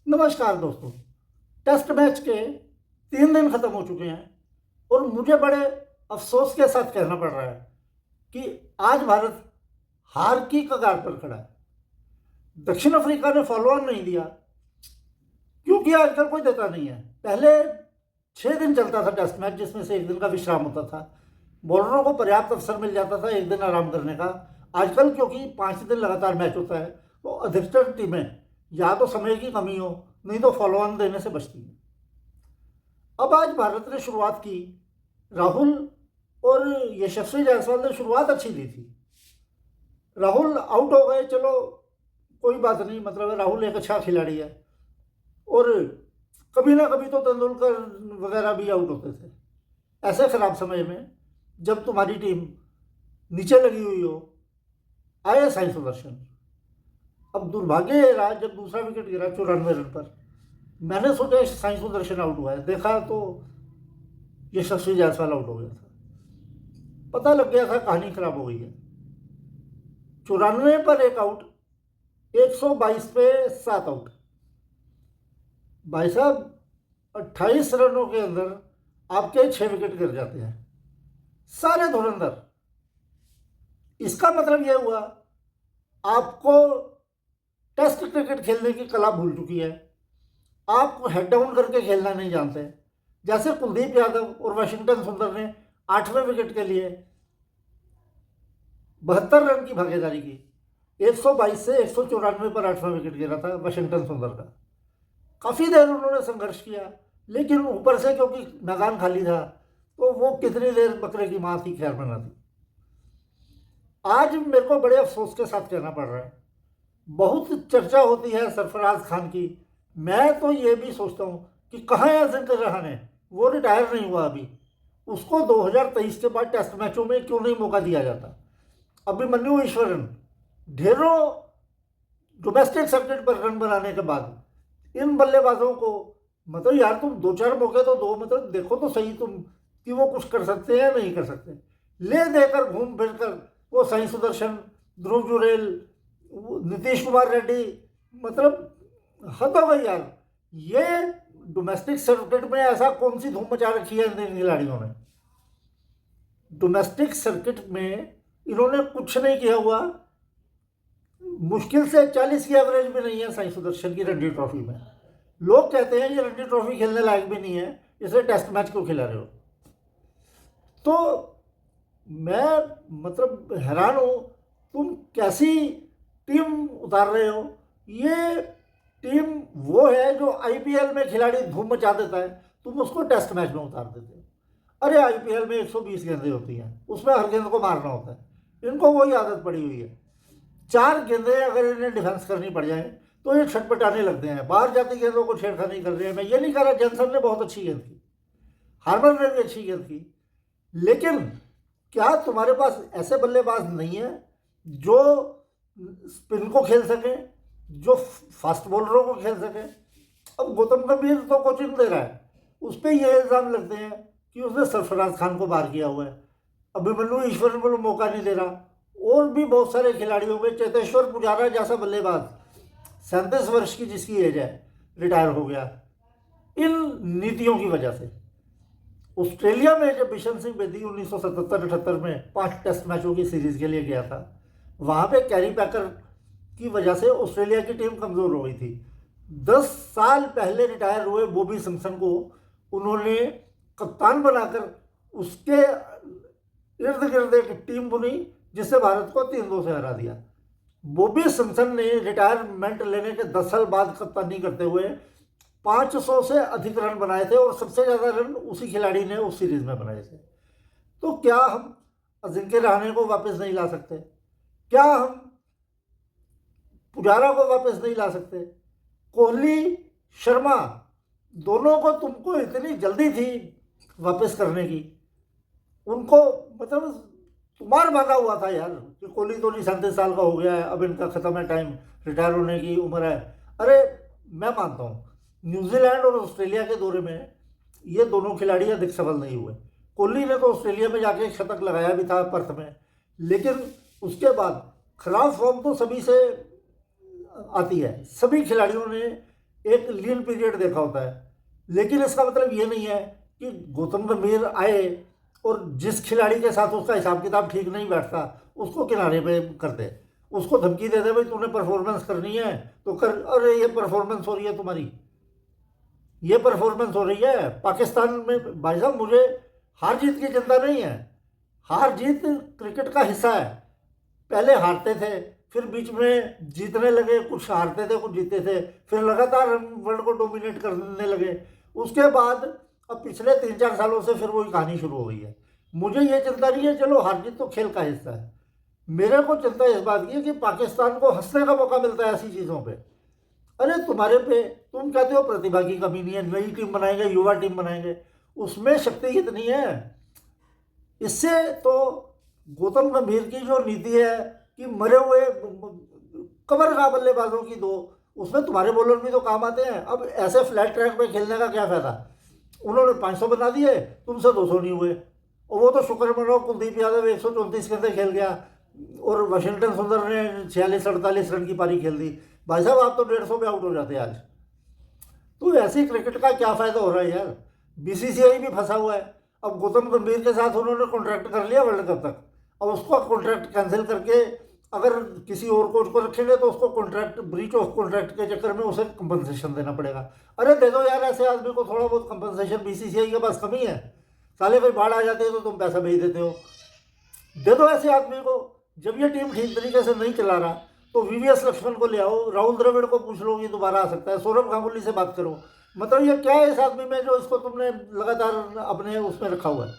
नमस्कार दोस्तों। Test match के 3 दिन ख़त्म हो चुके हैं और मुझे बड़े अफसोस के साथ कहना पड़ रहा है कि आज भारत हार की कगार पर खड़ा है। दक्षिण अफ्रीका ने फॉलो ऑन नहीं दिया क्योंकि आजकल कोई देता नहीं है। पहले 6 दिन चलता था टेस्ट मैच, जिसमें से एक दिन का विश्राम होता था। बॉलरों को पर्याप्त अवसर मिल जाता था एक दिन आराम करने का। आजकल क्योंकि 5 दिन लगातार मैच होता है तो अधिकतर टीमें या तो समय की कमी हो, नहीं तो फॉलो ऑन देने से बचती है। अब आज भारत ने शुरुआत की, राहुल और यशस्वी जायसवाल ने शुरुआत अच्छी दी थी। राहुल आउट हो गए, चलो कोई बात नहीं, मतलब राहुल एक अच्छा खिलाड़ी है। और कभी ना कभी तो तेंदुलकर वगैरह भी आउट होते थे। ऐसे खराब समय में जब तुम्हारी टीम नीचे लगी हुई हो, आए साई सुदर्शन। अब दुर्भाग्य ये रहा, जब दूसरा विकेट गिरा 94 रन पर, मैंने सोचा साई सुदर्शन आउट हुआ है, देखा तो यशस्वी जायसवाल आउट हो गया था। पता लग गया था कहानी खराब हो गई है। 94 पर 1 आउट, 122 पे 7 आउट। भाई साहब, 28 रनों के अंदर आपके 6 विकेट गिर जाते हैं, सारे धुरंधर। इसका मतलब यह हुआ आपको टेस्ट क्रिकेट खेलने की कला भूल चुकी है। आप हेड डाउन करके खेलना नहीं जानते। जैसे कुलदीप यादव और वाशिंगटन सुंदर ने 8वें विकेट के लिए 72 रन की भागीदारी की। 122 से 194 पर 8वां विकेट गिरा था वाशिंगटन सुंदर का। काफ़ी देर उन्होंने संघर्ष किया, लेकिन ऊपर से क्योंकि मैदान खाली था तो वो कितनी देर बकरे की माँ थी, खैर में ना थी। आज मेरे को बड़े अफसोस के साथ कहना पड़ रहा है, बहुत चर्चा होती है सरफराज खान की। मैं तो ये भी सोचता हूँ कि कहाँ है अजिंक्य रहाणे, वो रिटायर नहीं हुआ अभी। उसको 2023 के बाद टेस्ट मैचों में क्यों नहीं मौका दिया जाता। अभिमन्यु ईश्वरन ढेरों डोमेस्टिक सर्किट पर रन बनाने के बाद इन बल्लेबाजों को, मतलब यार तुम 2-4 मौके तो दो, मतलब देखो तो सही तुम कि वो कुछ कर सकते हैं या नहीं कर सकते। ले देकर घूम फिर कर वो साई सुदर्शन, ध्रुव जुरेल, नीतीश कुमार रेड्डी, मतलब हद हो गई यार। ये डोमेस्टिक सर्किट में ऐसा कौन सी धूम मचा रखी है इन खिलाड़ियों ने। डोमेस्टिक सर्किट में इन्होंने कुछ नहीं किया हुआ। मुश्किल से 40 की एवरेज भी नहीं है साई सुदर्शन की रणजी ट्रॉफी में। लोग कहते हैं ये रणजी ट्रॉफी खेलने लायक भी नहीं है, इसे टेस्ट मैच क्यों खिला रहे हो। तो मैं मतलब हैरान हूँ, तुम कैसी टीम उतार रहे हो। ये टीम वो है जो आईपीएल में खिलाड़ी धूम मचा देता है, तुम उसको टेस्ट मैच में उतार देते हो। अरे आईपीएल में 120 गेंदें होती हैं, उसमें हर गेंद को मारना होता है। इनको वही आदत पड़ी हुई है। 4 गेंदें अगर इन्हें डिफेंस करनी पड़ जाए तो ये छटपटाने लगते हैं, बाहर जाती गेंदों को छेड़खानी कर रहे हैं। मैं ये नहीं कह रहा, जॉनसन ने बहुत अच्छी गेंद की, हार्मर ने भी अच्छी गेंद की, लेकिन क्या तुम्हारे पास ऐसे बल्लेबाज नहीं है जो स्पिन को खेल सके, जो फास्ट बॉलरों को खेल सके। अब गौतम गंभीर तो कोचिंग दे रहा है, उस पर ये इल्ज़ाम लगते हैं कि उसने सरफराज खान को बाहर किया हुआ है। अभिमन्यु ईश्वरन को मौका नहीं दे रहा। और भी बहुत सारे खिलाड़ियों में चेतेश्वर पुजारा जैसा बल्लेबाज 37 वर्ष की जिसकी एज है, रिटायर हो गया इन नीतियों की वजह से। ऑस्ट्रेलिया में जब बिशन सिंह बेदी 1977-78 में 5 टेस्ट मैचों की सीरीज के लिए गया था, वहाँ पे कैरी पैकर की वजह से ऑस्ट्रेलिया की टीम कमज़ोर हो गई थी। 10 साल पहले रिटायर हुए बॉबी सिम्पसन को उन्होंने कप्तान बनाकर उसके इर्द गिर्द एक टीम बुनी जिससे भारत को 3-2 से हरा दिया। बॉबी सिम्पसन ने रिटायरमेंट लेने के 10 साल बाद कप्तानी करते हुए 500 से अधिक रन बनाए थे और सबसे ज़्यादा रन उसी खिलाड़ी ने उस सीरीज में बनाए थे। तो क्या हम अजिंक्य रहाणे को वापस नहीं ला सकते? क्या हम पुजारा को वापस नहीं ला सकते? कोहली, शर्मा, दोनों को तुमको इतनी जल्दी थी वापस करने की। उनको मतलब तुम्हार मांगा हुआ था यार कि कोहली तो नहीं 37 साल का हो गया है, अब इनका ख़त्म है टाइम, रिटायर होने की उम्र है। अरे मैं मानता हूँ न्यूजीलैंड और ऑस्ट्रेलिया के दौरे में ये दोनों खिलाड़ी अधिक सफल नहीं हुए। कोहली ने तो ऑस्ट्रेलिया में जाके एक शतक लगाया भी था पर्थ में, लेकिन उसके बाद खराब फॉर्म तो सभी से आती है। सभी खिलाड़ियों ने एक लीन पीरियड देखा होता है। लेकिन इसका मतलब ये नहीं है कि गौतम गंभीर आए और जिस खिलाड़ी के साथ उसका हिसाब किताब ठीक नहीं बैठता उसको किनारे पे कर दे, उसको धमकी दे दे भाई तूने परफॉर्मेंस करनी है तो कर। अरे ये परफॉर्मेंस हो रही है तुम्हारी, ये परफॉर्मेंस हो रही है पाकिस्तान में। भाई साहब मुझे हार जीत की चिंता नहीं है, हार जीत क्रिकेट का हिस्सा है। पहले हारते थे, फिर बीच में जीतने लगे, कुछ हारते थे कुछ जीते थे, फिर लगातार वर्ल्ड को डोमिनेट करने लगे। उसके बाद अब पिछले 3-4 सालों से फिर वही कहानी शुरू हो गई है। मुझे ये चिंता नहीं है, चलो हार जीत तो खेल का हिस्सा है। मेरे को चिंता इस बात की है कि पाकिस्तान को हंसने का मौका मिलता है ऐसी चीज़ों पे। अरे तुम्हारे पे, तुम कहते हो प्रतिभा की कमी नहीं है, नई टीम बनाएंगे, युवा टीम बनाएंगे, उसमें शक्ति इतनी है। इससे तो गौतम गंभीर की जो नीति है कि मरे हुए कवर का बल्लेबाजों की दो, उसमें तुम्हारे बॉलर भी तो काम आते हैं। अब ऐसे फ्लैट ट्रैक पे खेलने का क्या फायदा। उन्होंने 500 बना दिए, तुमसे 200 नहीं हुए। और वो तो शुक्र मनाओ कुलदीप यादव 134 के अंदर खेल गया और वाशिंगटन सुंदर ने 46-48 रन की पारी खेल दी। भाई साहब आप तो 150 पे आउट हो जाते आज। तो ऐसी क्रिकेट का क्या फायदा हो रहा है यार। बीसीसीआई भी फंसा हुआ है। अब गौतम गंभीर के साथ उन्होंने कॉन्ट्रैक्ट कर लिया वर्ल्ड कप तक, अब उसको कॉन्ट्रैक्ट कैंसिल करके अगर किसी और कोच को रखेंगे तो उसको कॉन्ट्रैक्ट, ब्रीच ऑफ कॉन्ट्रैक्ट के चक्कर में उसे कंपनसेशन देना पड़ेगा। अरे दे दो यार ऐसे आदमी को थोड़ा बहुत कंपनसेशन, बीसीसीआई के पास कमी है। साले भाई बाढ़ आ जाती है तो तुम पैसा भेज देते हो, दे दो ऐसे आदमी को। जब ये टीम ठीक तरीके से नहीं चला रहा तो वीवीएस लक्ष्मण को ले आओ, राहुल द्रविड़ को पूछ लो, ये दोबारा आ सकता है, सौरभ गांगुली से बात करो। मतलब ये क्या है इस आदमी में जो इसको तुमने लगातार अपने उसमें रखा हुआ है।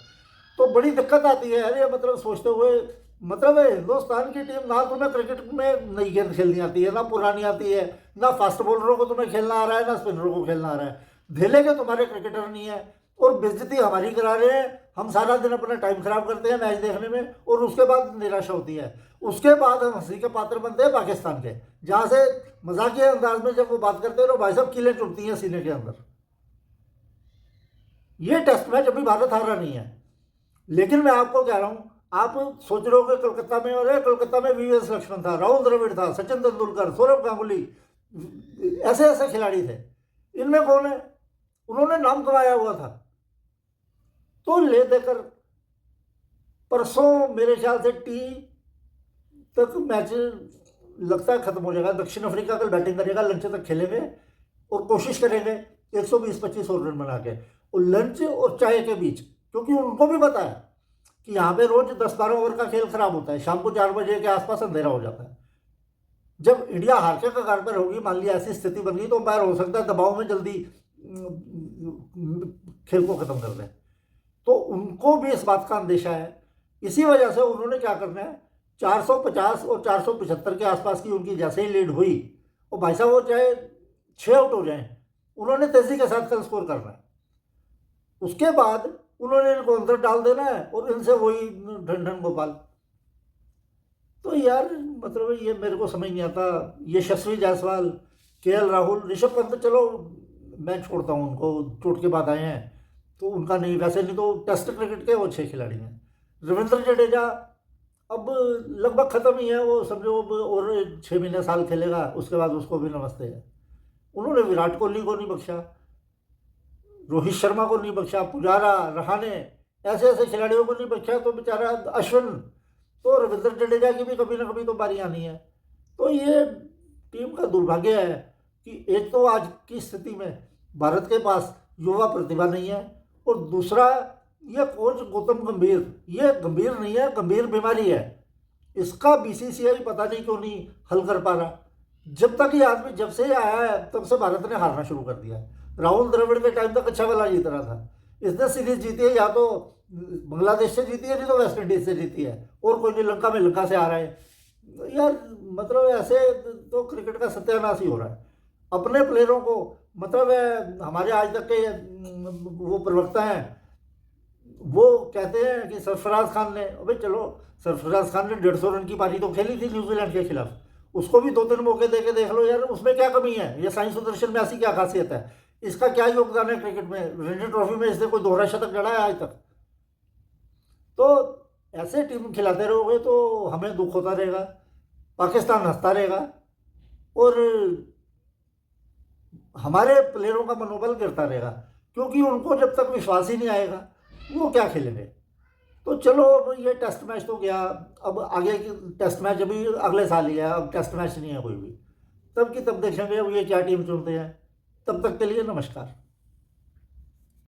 तो बड़ी दिक्कत आती है अरे मतलब सोचते हुए। मतलब है हिंदुस्तान की टीम ना तुम्हें क्रिकेट में नई गेंद खेलनी आती है, ना पुरानी आती है, ना फास्ट बॉलरों को तुम्हें खेलना आ रहा है, ना स्पिनरों को खेलना आ रहा है। धेले के तुम्हारे क्रिकेटर नहीं है और बेइज्जती हमारी करा रहे हैं। हम सारा दिन अपना टाइम खराब करते हैं मैच देखने में और उसके बाद निराशा होती है। उसके बाद हम हंसी के पात्र बनते हैं पाकिस्तान के, जहाँ से मजाकिया अंदाज में जब वो बात करते हैं तो भाई साहब कीलें चुभती हैं सीने के अंदर। ये टेस्ट मैच अभी भारत हारा नहीं है। लेकिन मैं आपको कह रहा हूं, आप सोच रहे हो कि कोलकाता में, और कोलकाता में वीवीएस लक्ष्मण था, राहुल द्रविड़ था, सचिन तेंदुलकर, सौरभ गांगुली, ऐसे ऐसे खिलाड़ी थे। इनमें कौन है, उन्होंने नाम कमाया हुआ था। तो ले देकर परसों मेरे ख्याल से टी तक मैच लगता है खत्म हो जाएगा। दक्षिण अफ्रीका कल बैटिंग करेगा, लंच तक खेलेंगे और कोशिश करेंगे 120-25 रन बना के, और लंच और चाय के बीच, क्योंकि उनको भी पता है कि यहाँ पे रोज 10-12 ओवर का खेल खराब होता है, शाम को 4 बजे के आसपास अंधेरा हो जाता है। जब इंडिया हार के कगार पर होगी, मान लिया ऐसी स्थिति बन गई, तो अंपायर हो सकता है दबाव में जल्दी खेल को खत्म कर दें। तो उनको भी इस बात का अंदेशा है। इसी वजह से उन्होंने क्या करना है, 450 और 475 के आसपास की उनकी जैसे ही लीड हुई, और भाई साहब वो चाहे 6 आउट हो जाए, उन्होंने तेजी के साथ कल स्कोर करना है। उसके बाद उन्होंने इनको अंदर डाल देना है और इनसे वही ढन गोपाल। तो यार मतलब ये मेरे को समझ नहीं आता। यशस्वी जायसवाल, केएल राहुल, ऋषभ पंत, चलो मैं छोड़ता हूँ उनको, चोट के बाद आए हैं तो उनका नहीं, वैसे नहीं तो टेस्ट क्रिकेट के वो 6 खिलाड़ी हैं। रविंद्र जडेजा अब लगभग खत्म ही है वो, समझो अब और 6 महीने साल खेलेगा, उसके बाद उसको भी नमस्ते है। उन्होंने विराट कोहली को नहीं बख्शा, रोहित शर्मा को नहीं बख्शा, पुजारा, रहाणे, ऐसे ऐसे खिलाड़ियों को नहीं बख्शा, तो बेचारा अश्विन, तो रविंद्र जडेजा की भी कभी ना कभी तो बारी आनी है। तो ये टीम का दुर्भाग्य है कि एक तो आज की स्थिति में भारत के पास युवा प्रतिभा नहीं है, और दूसरा ये कोच गौतम गंभीर, ये गंभीर नहीं है, गंभीर बीमारी है। इसका बीसीसीआई पता नहीं क्यों नहीं हल कर पा रहा। जब तक ये आदमी, जब से आया है तब से भारत ने हारना शुरू कर दिया है। राहुल द्रविड़ के टाइम तक अच्छा वाला जीत रहा था, इसने सीरीज जीती है या तो बांग्लादेश से जीती है, नहीं तो वेस्ट इंडीज से जीती है, और कोई नहीं, लंका में लंका से आ रहा है। यार मतलब ऐसे तो क्रिकेट का सत्यानाश ही हो रहा है। अपने प्लेयरों को, मतलब हमारे आज तक के वो प्रवक्ता हैं, वो कहते हैं कि सरफराज खान ने, अबे चलो सरफराज खान ने 150 रन की पारी तो खेली थी न्यूजीलैंड के खिलाफ, उसको भी 2-3 मौके दे के देख लो यार, उसमें क्या कमी है। ये साई सुदर्शन में ऐसी क्या खासियत है, इसका क्या योगदान है क्रिकेट में। रणजी ट्रॉफी में इसने कोई दोहरा शतक जड़ा है आज तक। तो ऐसे टीम खिलाते रहोगे तो हमें दुख होता रहेगा, पाकिस्तान हंसता रहेगा, और हमारे प्लेयरों का मनोबल गिरता रहेगा, क्योंकि उनको जब तक विश्वास ही नहीं आएगा वो क्या खेलेंगे। तो चलो अब ये टेस्ट मैच तो गया, अब आगे की टेस्ट मैच अभी अगले साल ही है, अब टेस्ट मैच नहीं है कोई भी, तब की तब देखेंगे अब ये क्या टीम चुनते हैं। तब तक के लिए नमस्कार।